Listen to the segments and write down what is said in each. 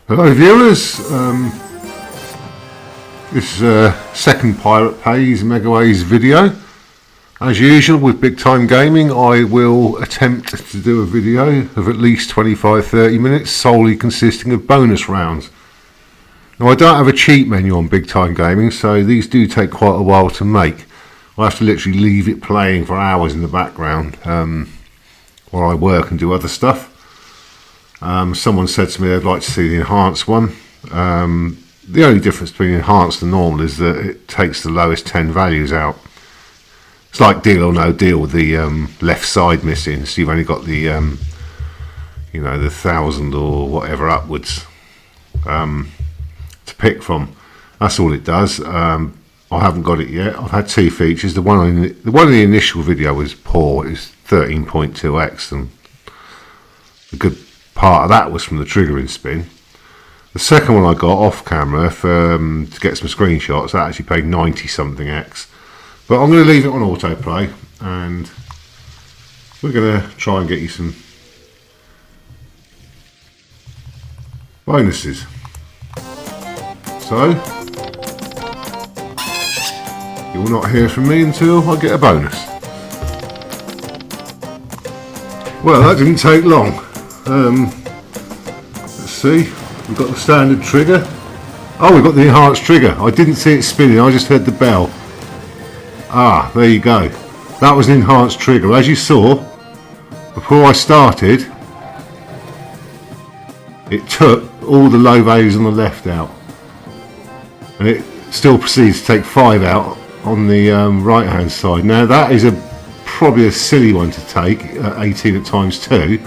Hello viewers, this second Pirate Pays Megaways video. As usual with Big Time Gaming, I will attempt to do a video of at least 25-30 minutes solely consisting of bonus rounds. Now I don't have a cheat menu on Big Time Gaming, so these do take quite a while to make. I have to literally leave it playing for hours in the background while I work and do other stuff. Someone said to me they'd like to see the enhanced one. The only difference between enhanced and normal is that it takes the lowest 10 values out. It's like Deal or No Deal with the left side missing, so you've only got the you know, the 1,000 or whatever upwards to pick from. That's all it does. I haven't got it yet. I've had two features. The one in the initial video was poor. It was 13.2x, and the good part of that was from the triggering spin. The second one I got off camera to get some screenshots, that actually paid 90 something x. But I'm going to leave it on autoplay and we're going to try and get you some bonuses. So you will not hear from me until I get a bonus. Well, that didn't take long. Let's see, we've got the standard trigger. Oh, we've got the enhanced trigger. I didn't see it spinning, I just heard the bell. Ah, there you go. That was an enhanced trigger. As you saw, before I started, it took all the low values on the left out. And it still proceeds to take 5 out on the right hand side. Now that is probably a silly one to take at 18 at times 2.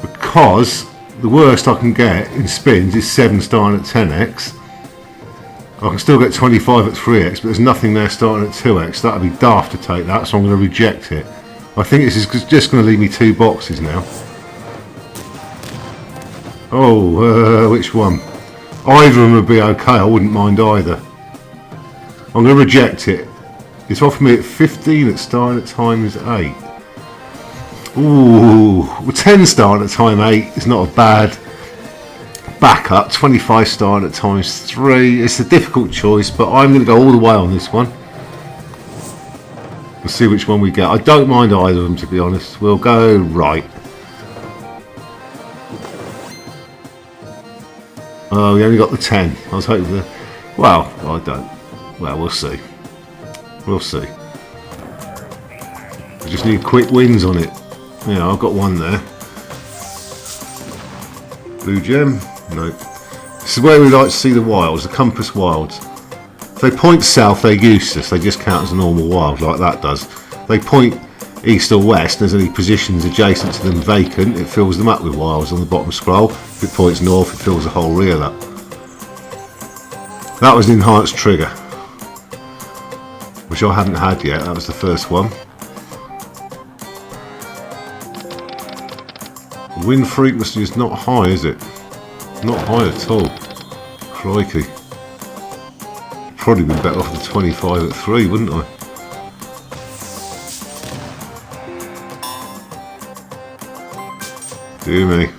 Because the worst I can get in spins is 7 starting at 10x. I can still get 25 at 3x, but there's nothing there starting at 2x. That would be daft to take that, so I'm going to reject it. I think this is just going to leave me 2 boxes now. Oh, which one? Either of them would be okay, I wouldn't mind either. I'm going to reject it. It's offered me at 15 at starting at times 8. Ooh, well, 10 starting at time 8 is not a bad backup. 25 starting at times 3. It's a difficult choice, but I'm going to go all the way on this one. We'll see which one we get. I don't mind either of them, to be honest. We'll go right. Oh, we only got the 10. I was hoping for the... Well, I don't. Well, we'll see. We'll see. I just need quick wins on it. Yeah, I've got one there. Blue gem? Nope. This is where we like to see the wilds, the compass wilds. If they point south, they're useless. They just count as a normal wild, like that does. They point east or west, and there's any positions adjacent to them vacant, it fills them up with wilds on the bottom scroll. If it points north, it fills the whole reel up. That was an enhanced trigger, which I hadn't had yet. That was the first one. The win frequency is not high, is it? Not high at all. Crikey. Probably been better off with 25 at 3, wouldn't I? Dear me.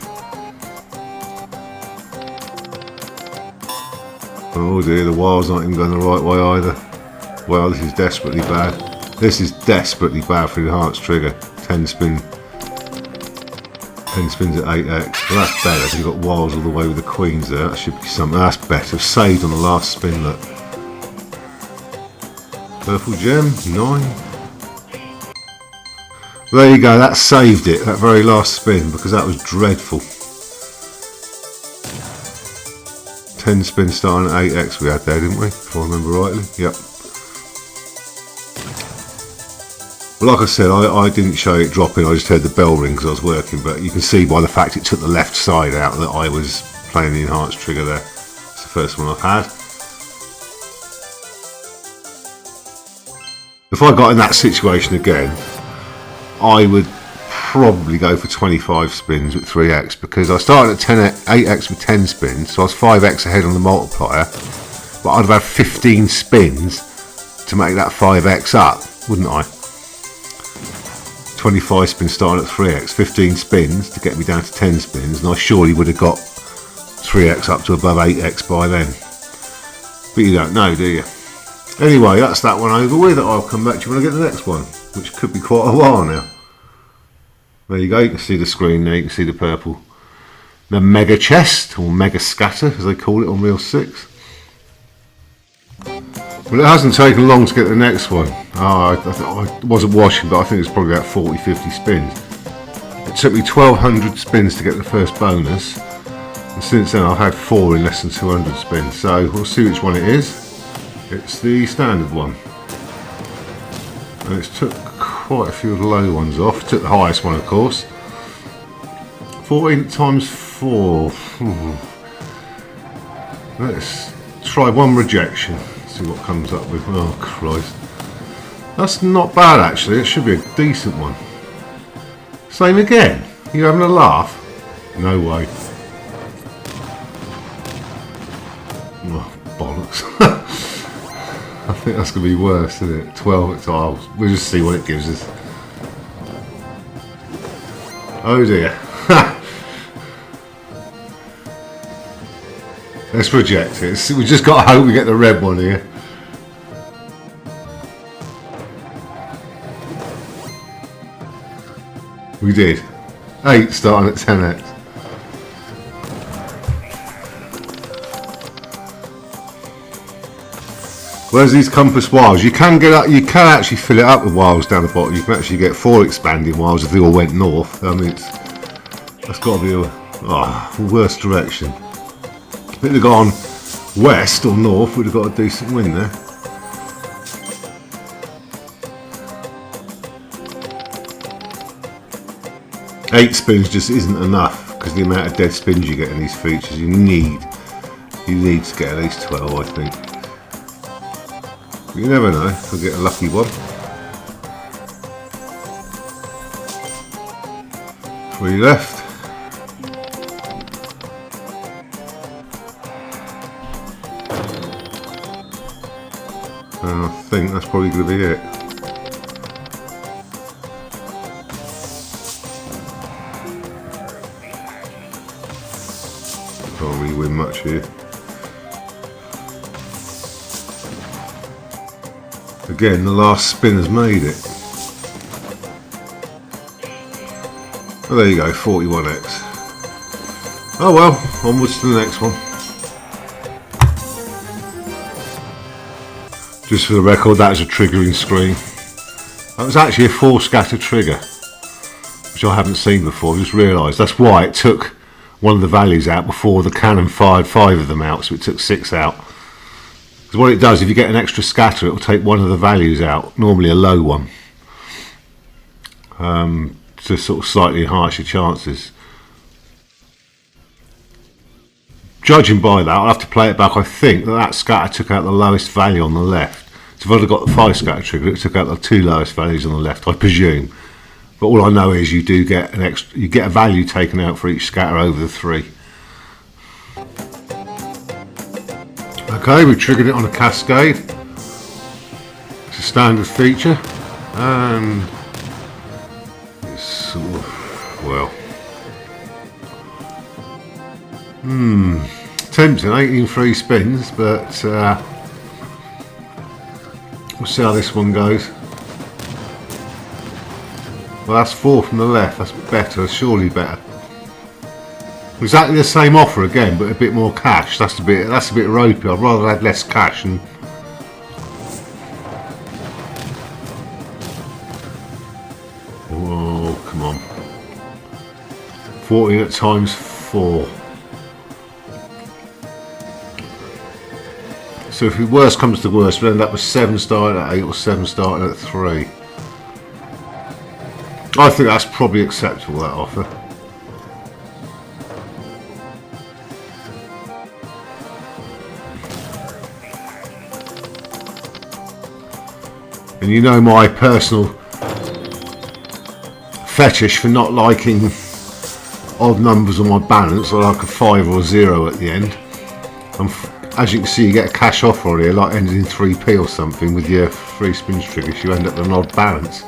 Oh dear, the wilds aren't even going the right way either. Well, this is desperately bad. This is desperately bad for the enhanced trigger. 10 spins at 8x. Well, that's better because you've got wilds all the way with the queens there. That should be something. That's better. Saved on the last spin, look. Purple gem, 9. There you go, that saved it, that very last spin, because that was dreadful. 10 spins starting at 8x we had there, didn't we? If I remember rightly. Yep. Well, like I said, I didn't show it dropping, I just heard the bell ring because I was working, but you can see by the fact it took the left side out that I was playing the enhanced trigger there. It's the first one I've had. If I got in that situation again, I would probably go for 25 spins with 3x, because I started at 8x with 10 spins, so I was 5x ahead on the multiplier, but I'd have had 15 spins to make that 5x up, wouldn't I? 25 spins starting at 3x, 15 spins to get me down to 10 spins, and I surely would have got 3x up to above 8x by then. But you don't know, do you? Anyway, that's that one over with. I'll come back to you when I get the next one, which could be quite a while now. There you go, you can see the screen there, you can see the purple. The mega chest, or mega scatter as they call it on Reel 6. Well, it hasn't taken long to get the next one. I wasn't watching, but I think it's probably about 40-50 spins. It took me 1200 spins to get the first bonus, and since then I've had 4 in less than 200 spins, so we'll see which one it is. It's the standard one, and it's took quite a few of the low ones off. It took the highest one, of course. 14 times 4. Let's try one rejection, see what comes up with. Oh Christ, that's not bad actually. It should be a decent one. Same again. You having a laugh? No way. Oh, bollocks. I think that's going to be worse, isn't it? 12 tiles. We'll just see what it gives us. Oh dear. Let's reject it. We just got to hope we get the red one here. We did. 8 starting at 10x. Where's these compass wires? You can get up. You can actually fill it up with wires down the bottom. You can actually get 4 expanding wires if they all went north. I mean, that's got to be a worst direction. If it had gone west or north, we'd have got a decent win there. Eight spins just isn't enough because the amount of dead spins you get in these features, you need to get at least 12, I think. But you never know, we'll get a lucky one. 3 left. And I think that's probably going to be it. Can't really win much here. Again, the last spin has made it. Oh, there you go, 41x. Oh well, onwards to the next one. Just for the record, that is a triggering screen. That was actually a 4 scatter trigger, which I haven't seen before. I just realised that's why it took one of the values out before the cannon fired 5 of them out, so it took 6 out. Because what it does, if you get an extra scatter, it will take one of the values out, normally a low one, to sort of slightly enhance your chances. Judging by that, I'll have to play it back. I think that scatter took out the lowest value on the left. So if I'd have got the 5 scatter trigger, it took out the 2 lowest values on the left, I presume. But all I know is you do get an extra, you get a value taken out for each scatter over the 3. Okay, we've triggered it on a cascade. It's a standard feature, and it's sort of, well, tempting, 18 free spins, but we'll see how this one goes. Well, that's 4 from the left. That's better, surely better. Exactly the same offer again, but a bit more cash. That's a bit ropey. I'd rather have less cash and. Oh, come on. 14 at times 4. So if the worst comes to worst, we'll end up with 7 starting at 8 or 7 starting at 3. I think that's probably acceptable, that offer. And you know my personal fetish for not liking odd numbers on my balance. I like a 5 or a 0 at the end. As you can see, you get a cash offer on here, like ending in 3p or something with your 3 spins triggers. You end up with an odd balance,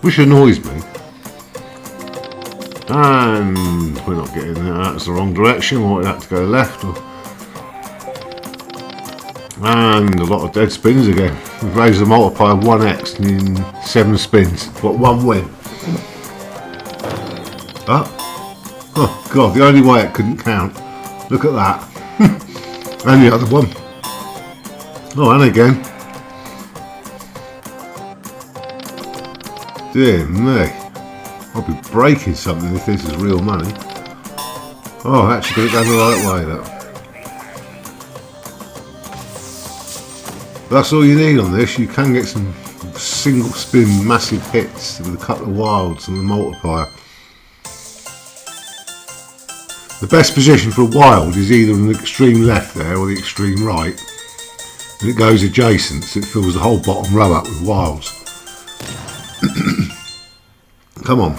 which annoys me. And we're not getting that. That's the wrong direction. We want that to go left. And a lot of dead spins again. We've raised the multiplier 1x in 7 spins. Got 1 win. Oh god, the only way it couldn't count. Look at that. And the other one. Oh, and again. Dear me. I'll be breaking something if this is real money. Oh, I actually got it down the right way, though. That's all you need on this. You can get some single spin massive hits with a couple of wilds and the multiplier. The best position for a wild is either on the extreme left there or the extreme right. And it goes adjacent, so it fills the whole bottom row up with wilds. Come on.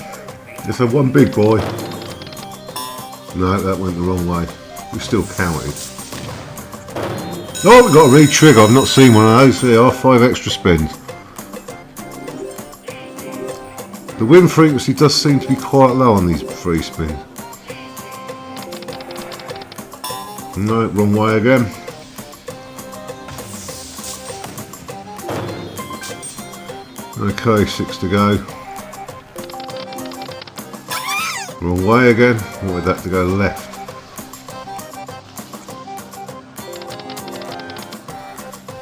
Just have one big boy. No, that went the wrong way. We still counted. Oh, we've got a re-trigger. I've not seen one of those. There are 5 extra spins. The win frequency does seem to be quite low on these free spins. No, wrong way again. Okay, 6 to go. Wrong way again. Wanted that to go left.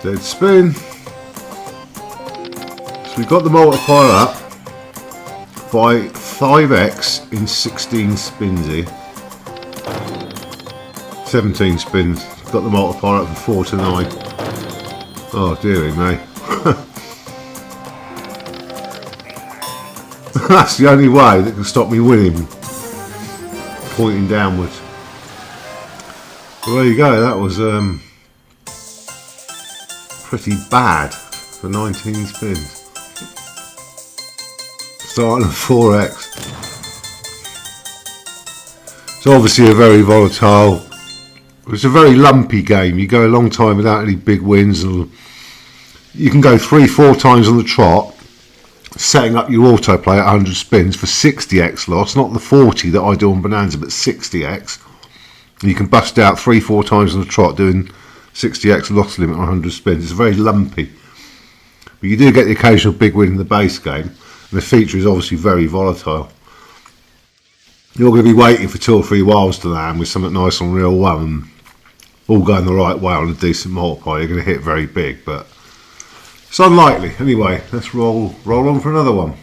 Dead spin. So we got the multiplier up by 5x in 16 spins here. 17 spins. Got the multiplier up from 4 to 9. Oh dearie me. That's the only way that can stop me winning. Pointing downwards. Well, there you go. That was pretty bad for 19 spins. Starting at 4x. It's obviously a very volatile. It's a very lumpy game. You go a long time without any big wins, and you can go 3-4 times on the trot, setting up your autoplay at 100 spins for 60x loss, not the 40 that I do on Bonanza, but 60x. And you can bust out 3-4 times on the trot doing 60x loss limit on 100 spins. It's very lumpy, but you do get the occasional big win in the base game, and the feature is obviously very volatile. You're going to be waiting for 2 or 3 wilds to land with something nice on reel 1, all going the right way on a decent multiplier. You're going to hit very big, but it's unlikely. Anyway, let's roll on for another one.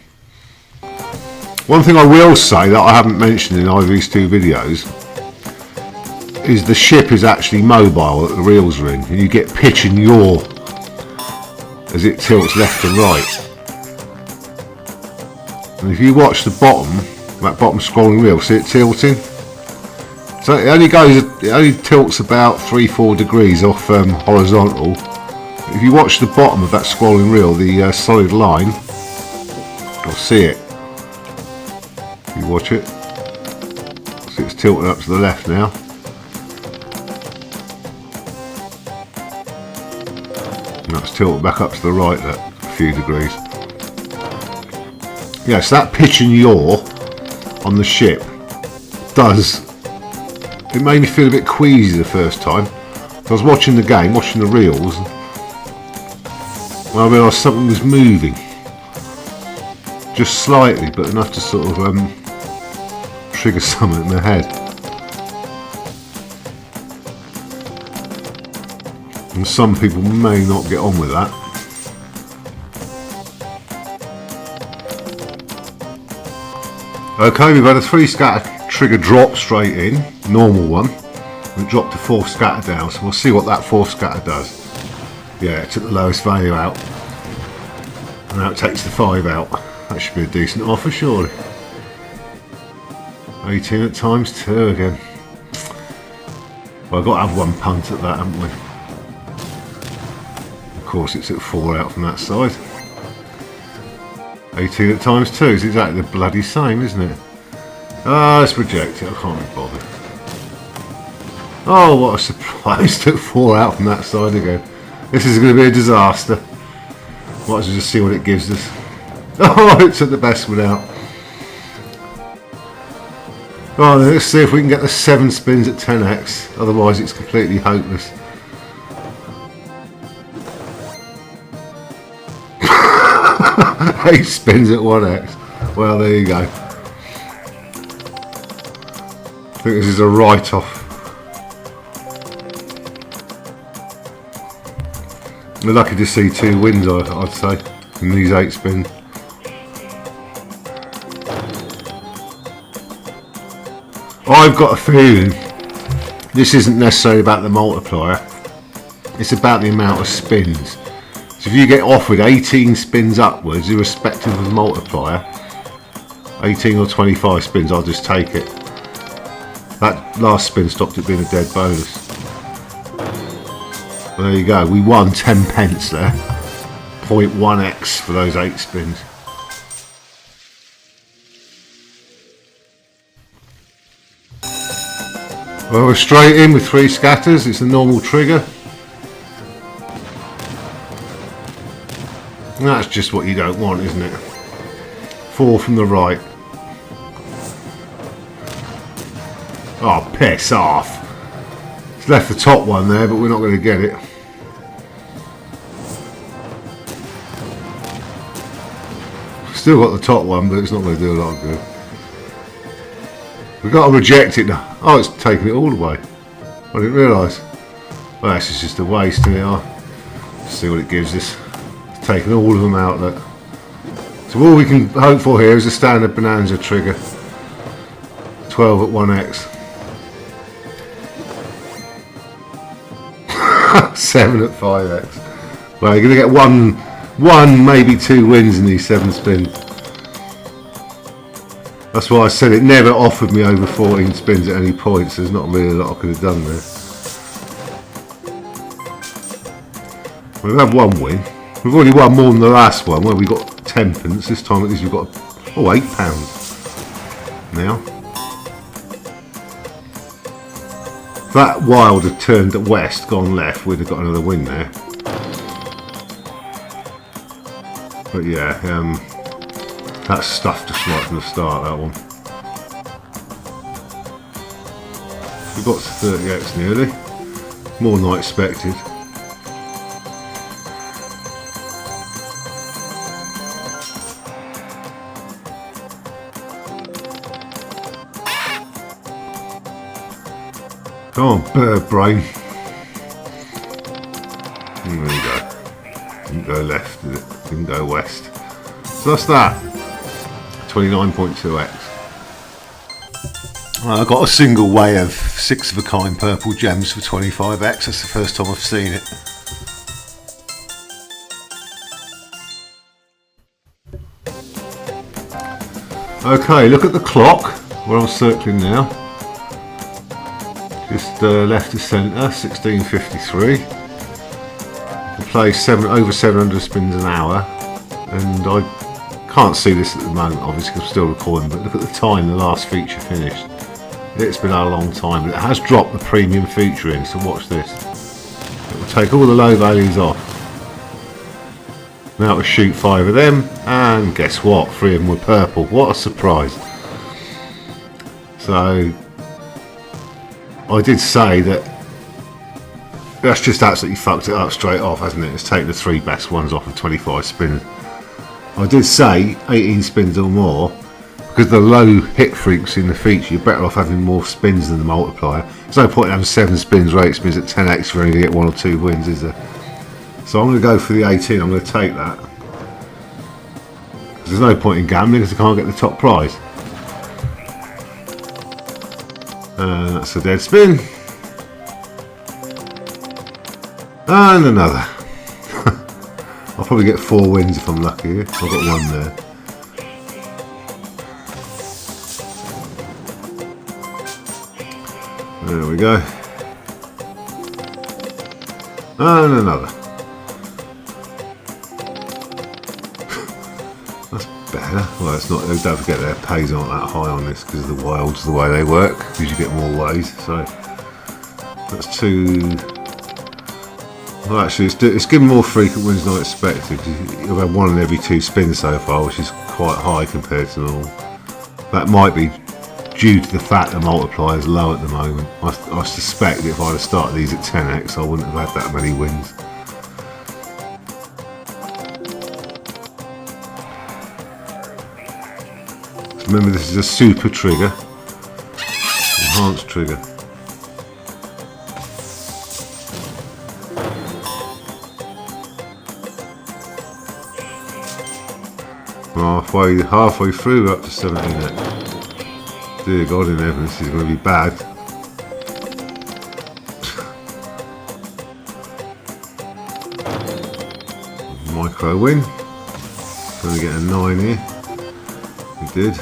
One thing I will say that I haven't mentioned in either of these 2 videos is the ship is actually mobile that the reels are in, and you get pitch and yaw as it tilts left and right. And if you watch the bottom, that bottom scrolling reel, see it tilting? So it only tilts about 3-4 degrees off horizontal. If you watch the bottom of that scrolling reel, the solid line, you'll see it. If you watch it, see it's tilting up to the left now. And that's tilted back up to the right a few degrees. Yeah, so that pitch and yaw on the ship it made me feel a bit queasy the first time. I was watching the game, watching the reels, and I realised something was moving. Just slightly, but enough to sort of trigger something in my head. And some people may not get on with that. Okay, we've had a 3 scatter trigger drop straight in, normal one. We dropped a 4 scatter down, so we'll see what that 4 scatter does. Yeah, it took the lowest value out. And now it takes the 5 out. That should be a decent offer, surely. 18 at times 2 again. Well, I've got to have 1 punt at that, haven't we? Of course, it's at 4 out from that side. 18 at times 2 is exactly the bloody same, isn't it? Let's reject it, I can't be bothered. Oh, what a surprise, took 4 out from that side again. This is going to be a disaster. Might as well just see what it gives us. Oh, it took the best one out. Right, let's see if we can get the 7 spins at 10x, otherwise it's completely hopeless. Eight spins at 1x. Well, there you go. I think this is a write-off. We're lucky to see 2 wins, I'd say, in these 8 spins. I've got a feeling this isn't necessarily about the multiplier, it's about the amount of spins. So if you get offered 18 spins upwards, irrespective of the multiplier, 18 or 25 spins, I'll just take it. That last spin stopped it being a dead bonus. Well, there you go, we won 10 pence there. 0.1x for those 8 spins. Well, we're straight in with 3 scatters, it's a normal trigger. And that's just what you don't want, isn't it? 4 from the right. Oh, piss off. It's left the top one there, but we're not going to get it. Still got the top one, but it's not going to do a lot of good. We've got to reject it now. Oh, it's taking it all away. I didn't realise. Well, this is just a waste, isn't it? I'll see what it gives us. It's taken all of them out. Look. So all we can hope for here is a standard bonanza trigger. 12 at 1x. 7 at 5x. Well, you're going to get one, maybe 2 wins in these 7 spins. That's why I said it never offered me over 14 spins at any point, so there's not really a lot I could have done there. We've had 1 win. We've already won more than the last one where we got 10 pence. This time at least we've got £8 now. If that wild had turned at west, gone left, we'd have got another win there. But yeah, that's stuff just right from the start, that one. We got to 30x nearly. More than I expected. Come on, bird brain. There you go. Didn't go left, did it? Didn't go west. So that's that. 29.2x. I got a single way of 6 of a kind purple gems for 25x. That's the first time I've seen it. Okay, look at the clock where I'm circling now. Just left of centre, 16:53. I play over 700 spins an hour, and I can't see this at the moment, obviously, because I'm still recording. But look at the time the last feature finished. It's been a long time, but it has dropped the premium feature in. So watch this. It will take all the low values off. Now we'll shoot 5 of them, and guess what? 3 of them were purple. What a surprise! So I did say that that's just absolutely fucked it up straight off, hasn't it? It's taken the 3 best ones off of 25 spins. I did say 18 spins or more, because the low hit frequency in the feature, you're better off having more spins than the multiplier. There's no point in having 7 spins or 8 spins at 10x if you're only going to get 1 or 2 wins, is there? So I'm going to go for the 18, I'm going to take that. There's no point in gambling because I can't get the top prize. And that's a dead spin. And another. I'll probably get 4 wins if I'm lucky. I've got 1 there. There we go. And another. That's better. Well, it's not. Don't forget their pays aren't that high on this because of the wilds, the way they work. Because you get more ways. So that's 2. Well, actually, it's given more frequent wins than I expected. You've had 1 in every 2 spins so far, which is quite high compared to normal. That might be due to the fact the multiplier is low at the moment. I suspect if I'd have started these at 10x, I wouldn't have had that many wins. Remember, this is a super trigger, enhanced trigger. Halfway through, we're up to 17x. Dear God in heaven, this is going to be bad. Micro win. Going to get a 9 here. We did.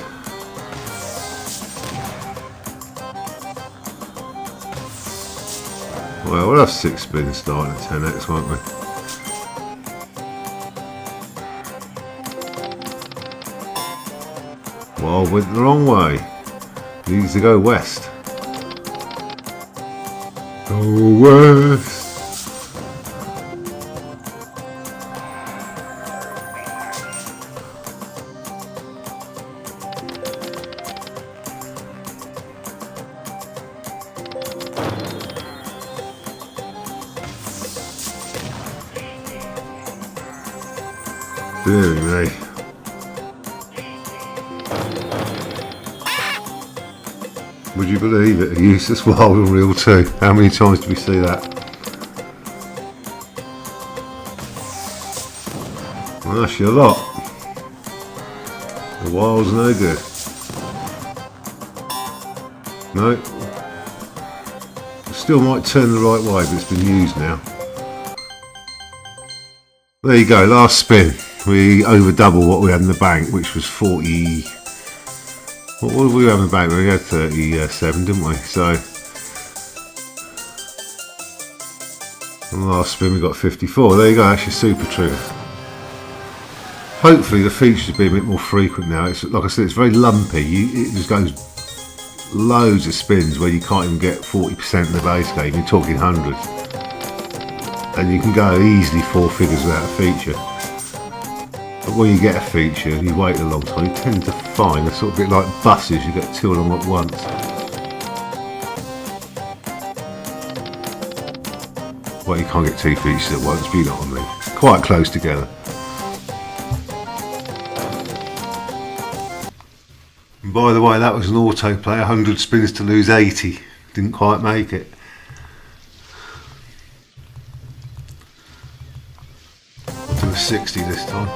Well, we'll have 6 spins starting at 10x, won't we? Well, I went the wrong way. Needs to go west. Go west. Deary me. Would you believe it? A useless wild and real 2. How many times do we see that? Well, actually a lot. The wild's no good. No. Still might turn the right way, but it's been used now. There you go, last spin. We over double what we had in the bank, which was 40. What did we have in the bank? We had 37, didn't we? So, on the last spin we got 54. There you go, that's your super trigger. Hopefully the features will be a bit more frequent now. It's, like I said, it's very lumpy. It just goes loads of spins where you can't even get 40% of the base game. You're talking hundreds. And you can go easily 4 figures without a feature. But when you get a feature and you wait a long time, you tend to find a sort of bit like buses, you get 2 of them at once. Well, you can't get 2 features at once, but you know what I mean. Quite close together. And by the way, that was an autoplay, 100 spins to lose 80. Didn't quite make it. To a 60 this time.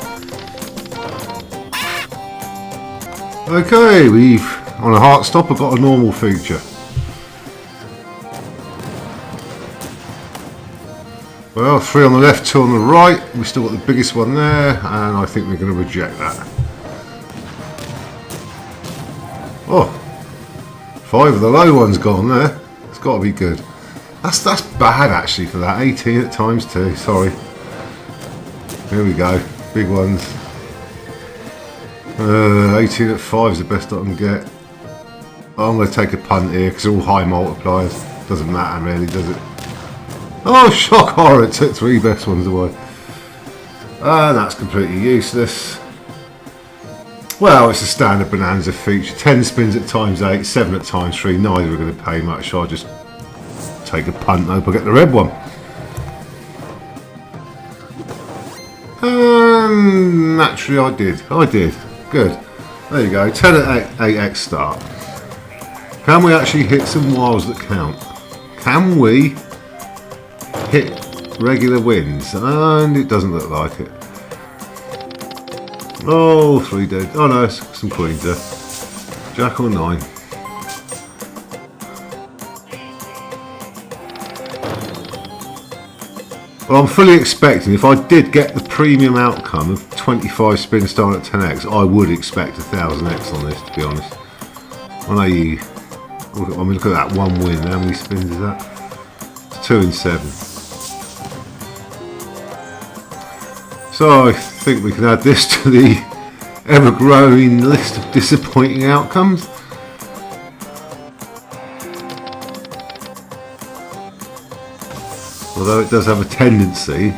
Okay, we've on a heart stopper got a normal feature. Well, 3 on the left, 2 on the right. We still got the biggest one there, and I think we're going to reject that. Oh, 5 of the low ones gone there. It's got to be good. That's bad actually for that. 18 at times 2. Sorry. Here we go. Big ones. 18 at 5 is the best I can get. I'm going to take a punt here because they're all high multipliers. Doesn't matter really, does it? Oh, shock horror! It took 3 best ones away. And that's completely useless. Well, it's a standard bonanza feature. 10 spins at times 8, 7 at times 3. Neither are going to pay much, so I'll just take a punt and hope I get the red one. And naturally I did. I did. Good. There you go. 10 at 8x start. Can we actually hit some wilds that count? Can we hit regular wins? And it doesn't look like it. Oh, 3 dead. Oh no, some queens there. Jack or 9. Well, I'm fully expecting, if I did get the premium outcome of 25 spins starting at 10x, I would expect 1000x on this, to be honest. I know you, I mean, look at that one win. How many spins is that? It's 2 and 7. So I think we can add this to the ever-growing list of disappointing outcomes. Although it does have a tendency,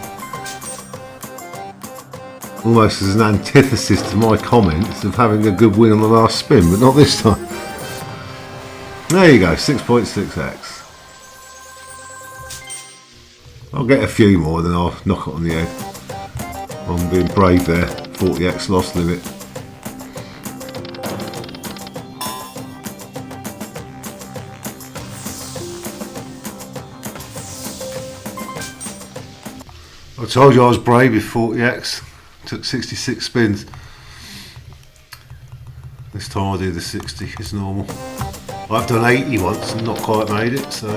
almost as an antithesis to my comments, of having a good win on the last spin, but not this time. There you go, 6.6x. I'll get a few more, then I'll knock it on the head. I'm being brave there. 40x loss limit. I told you I was brave with 40x. Took 66 spins. This time I'll do the 60 as normal. I've done 80 once and not quite made it, so.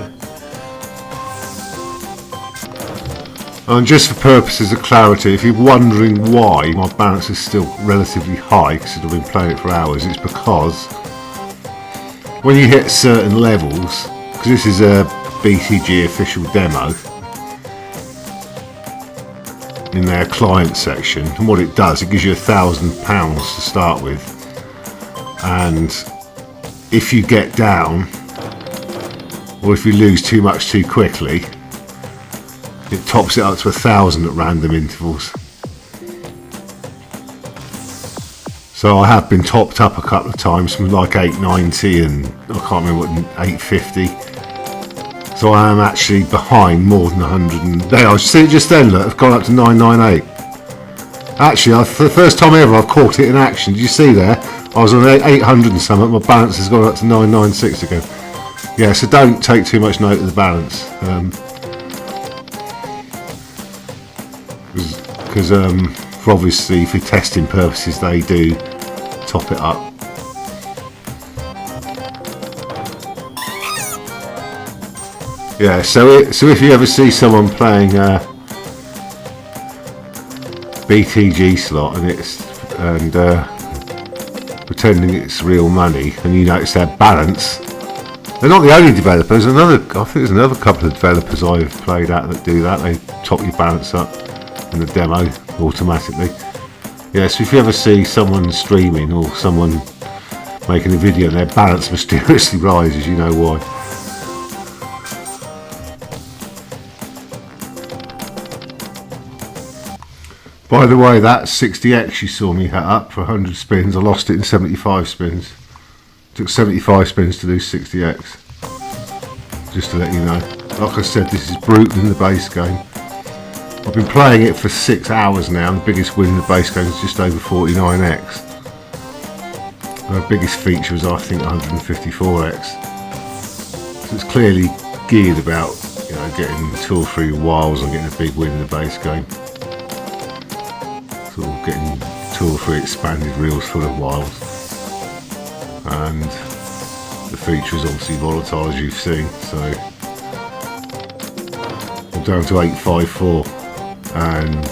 And just for purposes of clarity, if you're wondering why my balance is still relatively high, because I've been playing it for hours, it's because when you hit certain levels, because this is a BTG official demo, in their client section, and what it does, it gives you £1,000 to start with, and if you get down or if you lose too much too quickly, it tops it up to 1,000 at random intervals. So I have been topped up a couple of times from like 890 and I can't remember what, 850. So I am actually behind more than 100. And there, I see it just then. Look, I've gone up to 998. Actually, for the first time ever, I've caught it in action. Did you see there? I was on 800 and something. My balance has gone up to 996 again. Yeah, so don't take too much note of the balance, because for obviously for testing purposes, they do top it up. Yeah, so if you ever see someone playing BTG slot and pretending it's real money, and you notice their balance, they're not the only developers. I think there's another couple of developers I've played at that do that. They top your balance up in the demo automatically. Yeah, so if you ever see someone streaming or someone making a video and their balance mysteriously rises, you know why. By the way, that 60x you saw me hit up for 100 spins, I lost it in 75 spins. It took 75 spins to do 60x. Just to let you know. Like I said, this is brutal in the base game. I've been playing it for 6 hours now, and the biggest win in the base game is just over 49x. The biggest feature was, I think, 154x. So it's clearly geared about, you know, getting 2 or 3 wilds and getting a big win in the base game. Sort of getting 2 or 3 expanded reels full of wilds. And the feature is obviously volatile, as you've seen. So I'm down to 854. And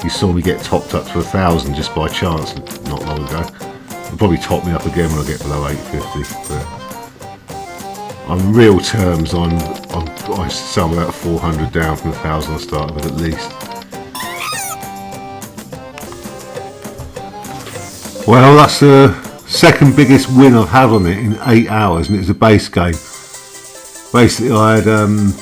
you saw me get topped up to 1,000 just by chance not long ago. It'll probably top me up again when I get below 850. But on real terms, I sum about 400 down from 1,000 I started with at least. Well, that's the second biggest win I've had on it in 8 hours, and it was a base game. Basically, I had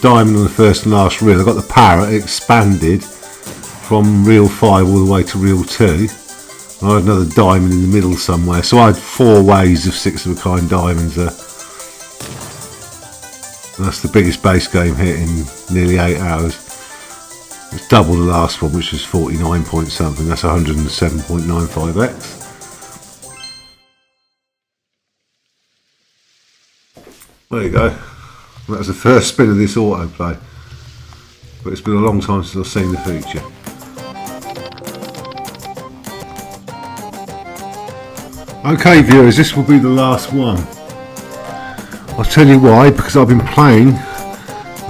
diamond on the first and last reel. I got the parrot, it expanded from reel 5 all the way to reel 2. And I had another diamond in the middle somewhere. So I had 4 ways of 6 of a kind diamonds there. And that's the biggest base game hit in nearly 8 hours. It's double the last one, which was 49 point something. That's 107.95x. There you go. That was the first spin of this autoplay. But it's been a long time since I've seen the feature. Okay viewers, this will be the last one. I'll tell you why, because I've been playing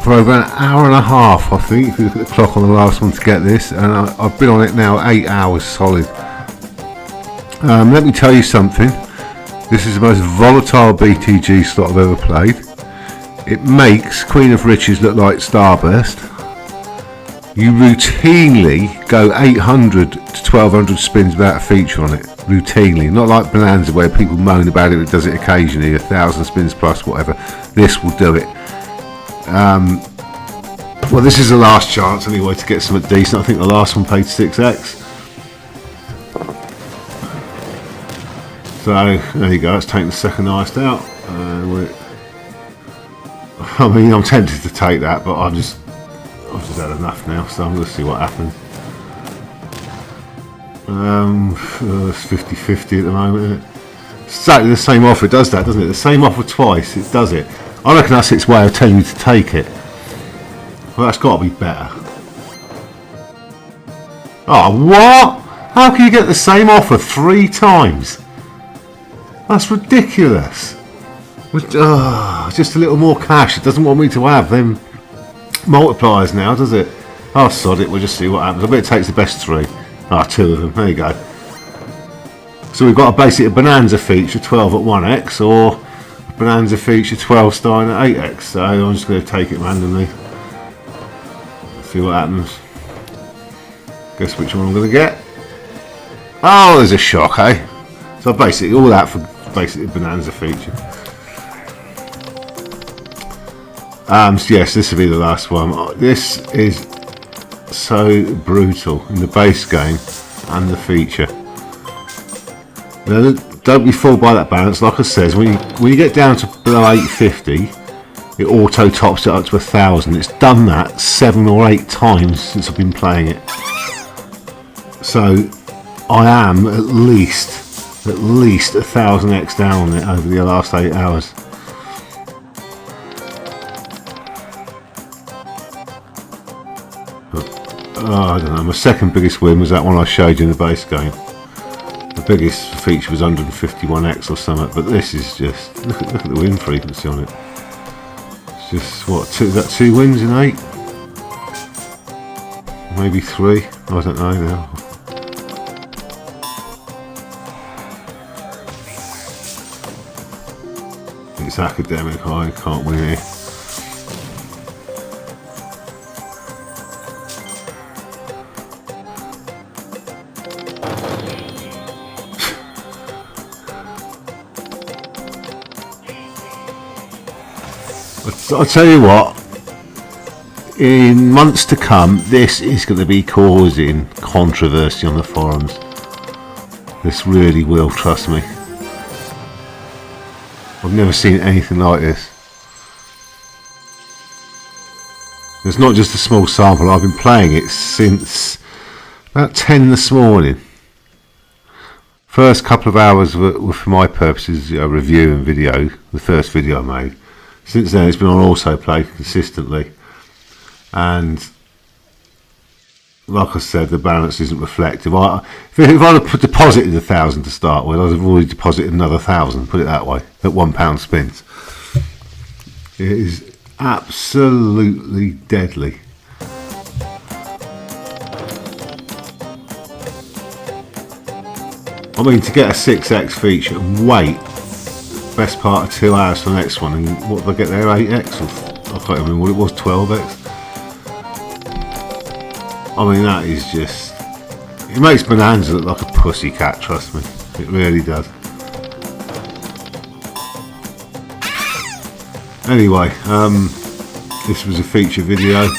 for over an hour and a half, I think, if you look at the clock on the last one to get this, and I've been on it now 8 hours solid. Let me tell you something, this is the most volatile BTG slot I've ever played. It makes Queen of Riches look like Starburst. You routinely go 800 to 1200 spins without a feature on it. Routinely, not like Bonanza where people moan about it, it does it occasionally, 1,000 spins plus whatever. This will do it. Well, this is the last chance anyway to get something decent. I think the last one paid 6x. So there you go, it's taking the second highest out. I mean, I'm tempted to take that, but I've just had enough now, so I'm going to see what happens. It's 50-50 at the moment, isn't it? Exactly the same offer, it does that, doesn't it? The same offer twice, it does it. I reckon that's its way of telling you to take it. Well, that's got to be better. Oh, what? How can you get the same offer 3 times? That's ridiculous. Just a little more cash. It doesn't want me to have them multipliers now, does it? Oh, sod it, we'll just see what happens. I bet it takes the best 3. Ah, 2 of them, there you go. So we've got a basic bonanza feature 12 at 1x, or a bonanza feature 12 starting at 8x. So I'm just going to take it randomly. See what happens. Guess which one I'm going to get. Oh, there's a shock, eh? So basically all that for basically bonanza feature. So yes, this will be the last one. This is so brutal in the base game and the feature. Now, don't be fooled by that balance. Like I said, when you get down to below 850, it auto tops it up to 1,000. It's done that 7 or 8 times since I've been playing it. So I am at least 1,000x down on it over the last 8 hours. I don't know, my second biggest win was that one I showed you in the base game. The biggest feature was 151x or something, but this is just, look at the win frequency on it. It's just, what, is that 2 wins in 8? Maybe 3, I don't know now. It's academic, I can't win here. I'll tell you what, in months to come, this is going to be causing controversy on the forums. This really will, trust me. I've never seen anything like this. It's not just a small sample, I've been playing it since about 10 this morning. First couple of hours were for my purposes, a review and video, the first video I made. Since then it's been on autoplay consistently, and like I said, the balance isn't reflective. If I'd have deposited 1,000 to start with, I'd have already deposited another 1,000, put it that way, at £1 spins. It is absolutely deadly. I mean, to get a 6x feature and wait best part of 2 hours for the next one, and what did I get there, 8x? Or, I can't remember what it was, 12x? I mean, that is just, it makes Bonanza look like a pussycat, trust me, it really does. Anyway, this was a feature video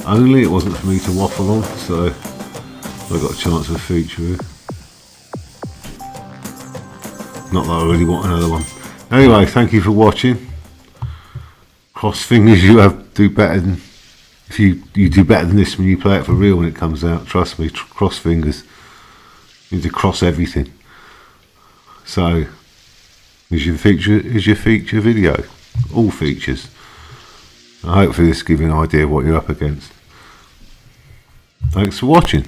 only, it wasn't for me to waffle on, so I got a chance of a feature. Not that I really want another one. Anyway, thank you for watching. Cross fingers you do better than, if you do better than this when you play it for real when it comes out. Trust me, cross fingers. You need to cross everything. So, is your feature video. All features. Hopefully this will give you an idea of what you're up against. Thanks for watching.